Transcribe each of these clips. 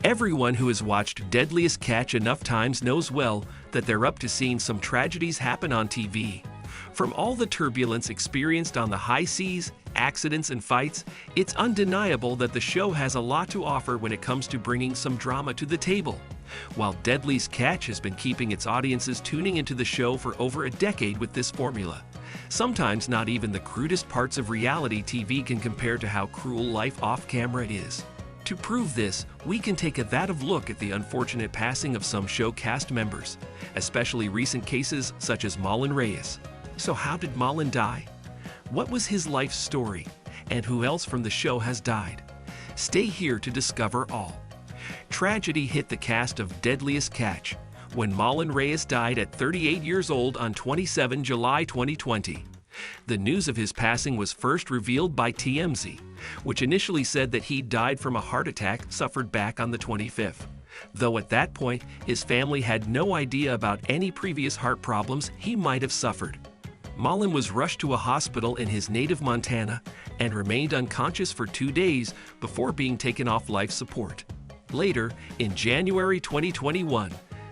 Everyone who has watched Deadliest Catch enough times knows well that they're up to seeing some tragedies happen on TV. From all the turbulence experienced on the high seas, accidents and fights, it's undeniable that the show has a lot to offer when it comes to bringing some drama to the table. While Deadliest Catch has been keeping its audiences tuning into the show for over a decade with this formula. Sometimes not even the crudest parts of reality TV can compare to how cruel life off-camera is. To prove this, we can take a look at the unfortunate passing of some show cast members, especially recent cases such as Mahlon Reyes. So how did Mahlon die? What was his life story? And who else from the show has died? Stay here to discover all. Tragedy hit the cast of Deadliest Catch when Mahlon Reyes died at 38 years old on 27 July 2020. The news of his passing was first revealed by TMZ, which initially said that he died from a heart attack suffered back on the 25th. Though at that point, his family had no idea about any previous heart problems he might have suffered. Mahlon was rushed to a hospital in his native Montana and remained unconscious for 2 days before being taken off life support. Later, in January 2021,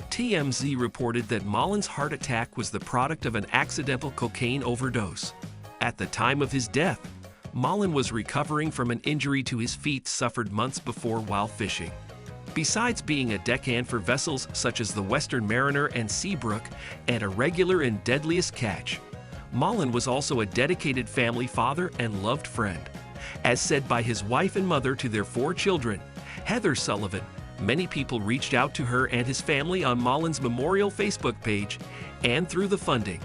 TMZ reported that Mahlon's heart attack was the product of an accidental cocaine overdose. At the time of his death, Mahlon was recovering from an injury to his feet suffered months before while fishing. Besides being a deckhand for vessels such as the Western Mariner and Seabrook and a regular in Deadliest Catch, Mahlon was also a dedicated family father and loved friend. As said by his wife and mother to their 4 children, Heather Sullivan, many people reached out to her and his family on Mahlon's memorial Facebook page and through the funding.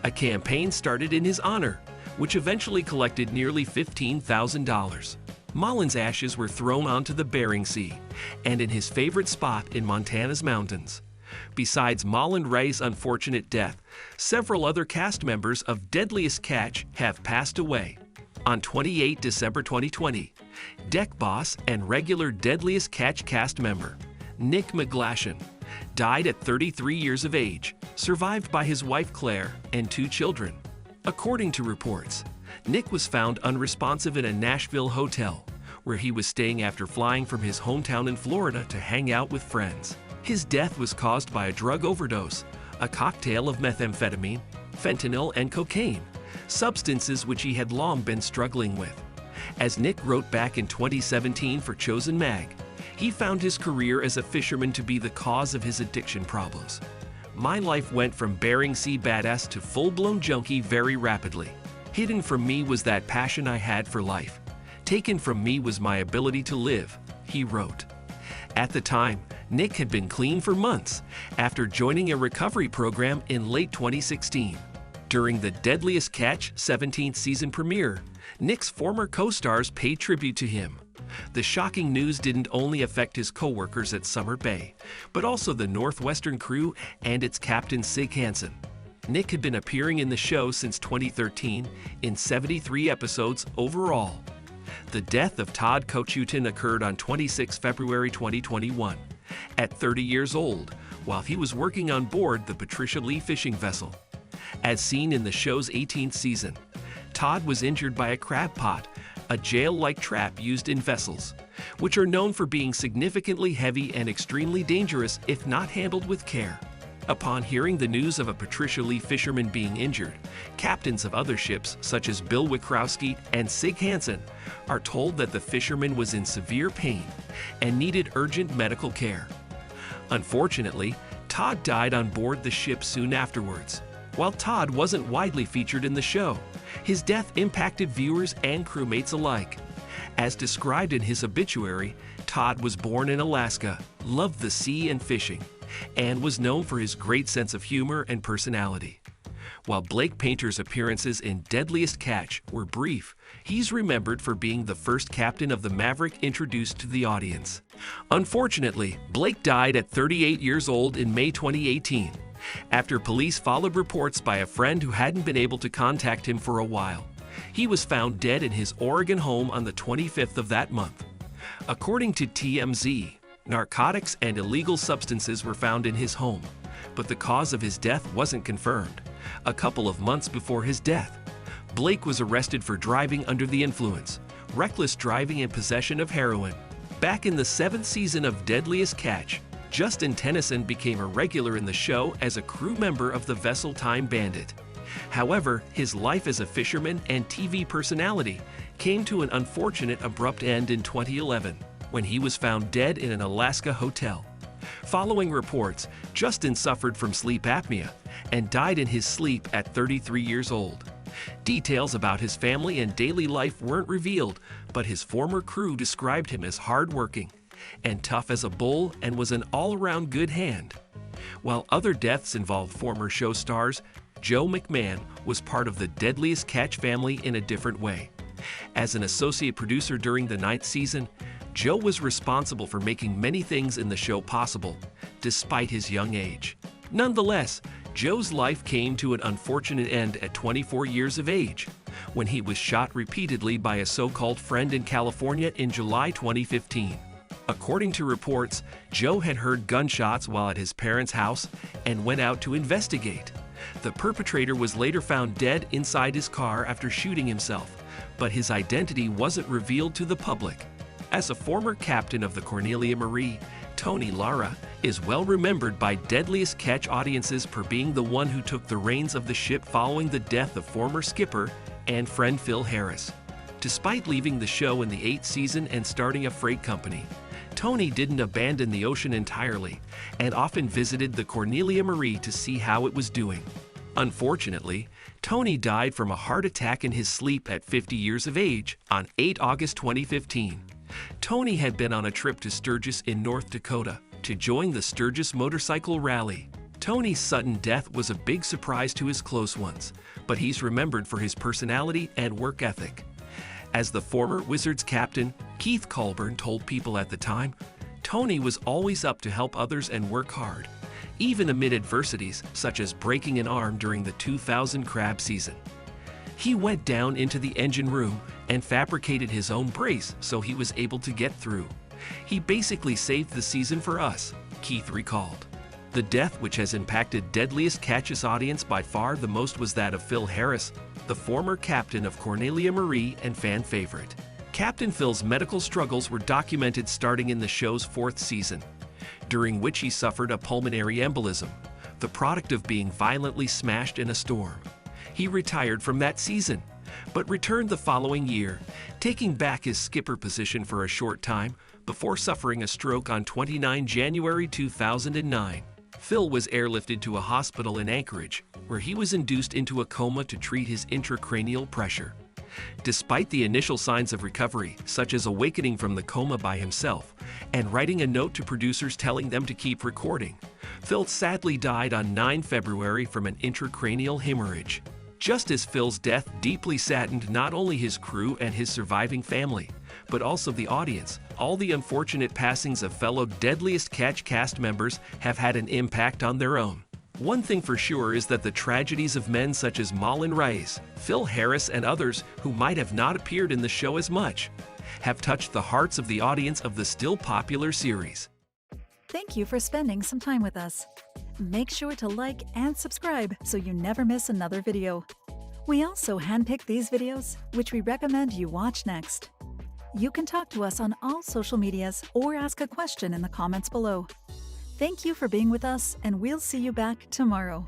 A campaign started in his honor, which eventually collected nearly $15,000. Mahlon's ashes were thrown onto the Bering Sea and in his favorite spot in Montana's mountains. Besides Mahlon Reyes' unfortunate death, several other cast members of Deadliest Catch have passed away. On 28 December 2020, deck boss and regular Deadliest Catch cast member Nick McGlashan died at 33 years of age, survived by his wife Claire and 2 children. According to reports, Nick was found unresponsive in a Nashville hotel, where he was staying after flying from his hometown in Florida to hang out with friends. His death was caused by a drug overdose, a cocktail of methamphetamine, fentanyl, and cocaine, substances which he had long been struggling with. As Nick wrote back in 2017 for Chosen Mag, he found his career as a fisherman to be the cause of his addiction problems. My life went from Bering Sea badass to full-blown junkie very rapidly. Hidden from me was that passion I had for life. Taken from me was my ability to live, he wrote. At the time, Nick had been clean for months after joining a recovery program in late 2016. During the Deadliest Catch 17th season premiere, Nick's former co-stars paid tribute to him. The shocking news didn't only affect his co-workers at Summer Bay, but also the Northwestern crew and its captain Sig Hansen. Nick had been appearing in the show since 2013 in 73 episodes overall. The death of Todd Cochutin occurred on 26 February 2021, at 30 years old, while he was working on board the Patricia Lee fishing vessel. As seen in the show's 18th season, Todd was injured by a crab pot, a jail-like trap used in vessels, which are known for being significantly heavy and extremely dangerous if not handled with care. Upon hearing the news of a Patricia Lee fisherman being injured, captains of other ships such as Bill Wickrowski and Sig Hansen are told that the fisherman was in severe pain and needed urgent medical care. Unfortunately, Todd died on board the ship soon afterwards. While Todd wasn't widely featured in the show, his death impacted viewers and crewmates alike. As described in his obituary, Todd was born in Alaska, loved the sea and fishing, and was known for his great sense of humor and personality. While Blake Painter's appearances in Deadliest Catch were brief, he's remembered for being the first captain of the Maverick introduced to the audience. Unfortunately, Blake died at 38 years old in May 2018, after police followed reports by a friend who hadn't been able to contact him for a while. He was found dead in his Oregon home on the 25th of that month. According to TMZ, narcotics and illegal substances were found in his home, but the cause of his death wasn't confirmed. A couple of months before his death, Blake was arrested for driving under the influence, reckless driving and possession of heroin. Back in the 7th season of Deadliest Catch, Justin Tennyson became a regular in the show as a crew member of the vessel Time Bandit. However, his life as a fisherman and TV personality came to an unfortunate abrupt end in 2011 when he was found dead in an Alaska hotel. Following reports, Justin suffered from sleep apnea and died in his sleep at 33 years old. Details about his family and daily life weren't revealed, but his former crew described him as hardworking and tough as a bull and was an all-around good hand. While other deaths involved former show stars, Joe McMahon was part of the Deadliest Catch family in a different way. As an associate producer during the 9th season, Joe was responsible for making many things in the show possible, despite his young age. Nonetheless, Joe's life came to an unfortunate end at 24 years of age, when he was shot repeatedly by a so-called friend in California in July 2015. According to reports, Joe had heard gunshots while at his parents' house and went out to investigate. The perpetrator was later found dead inside his car after shooting himself, but his identity wasn't revealed to the public. As a former captain of the Cornelia Marie, Tony Lara is well remembered by Deadliest Catch audiences for being the one who took the reins of the ship following the death of former skipper and friend Phil Harris. Despite leaving the show in the 8th season and starting a freight company, Tony didn't abandon the ocean entirely and often visited the Cornelia Marie to see how it was doing. Unfortunately, Tony died from a heart attack in his sleep at 50 years of age on 8 August 2015. Tony had been on a trip to Sturgis in North Dakota to join the Sturgis Motorcycle Rally. Tony's sudden death was a big surprise to his close ones, but he's remembered for his personality and work ethic. As the former Wizards captain, Keith Colburn told people at the time, Tony was always up to help others and work hard, even amid adversities such as breaking an arm during the 2000 crab season. He went down into the engine room and fabricated his own brace so he was able to get through. He basically saved the season for us, Keith recalled. The death which has impacted Deadliest Catch's audience by far the most was that of Phil Harris, the former captain of Cornelia Marie and fan favorite. Captain Phil's medical struggles were documented starting in the show's 4th season, during which he suffered a pulmonary embolism, the product of being violently smashed in a storm. He retired from that season, but returned the following year, taking back his skipper position for a short time before suffering a stroke on 29 January 2009. Phil was airlifted to a hospital in Anchorage, where he was induced into a coma to treat his intracranial pressure. Despite the initial signs of recovery, such as awakening from the coma by himself and writing a note to producers telling them to keep recording, Phil sadly died on 9 February from an intracranial hemorrhage. Just as Phil's death deeply saddened not only his crew and his surviving family, but also the audience, all the unfortunate passings of fellow Deadliest Catch cast members have had an impact on their own. One thing for sure is that the tragedies of men such as Mahlon Reyes, Phil Harris, and others who might have not appeared in the show as much, have touched the hearts of the audience of the still popular series. Thank you for spending some time with us. Make sure to like and subscribe so you never miss another video. We also handpick these videos, which we recommend you watch next. You can talk to us on all social medias or ask a question in the comments below. Thank you for being with us, and we'll see you back tomorrow.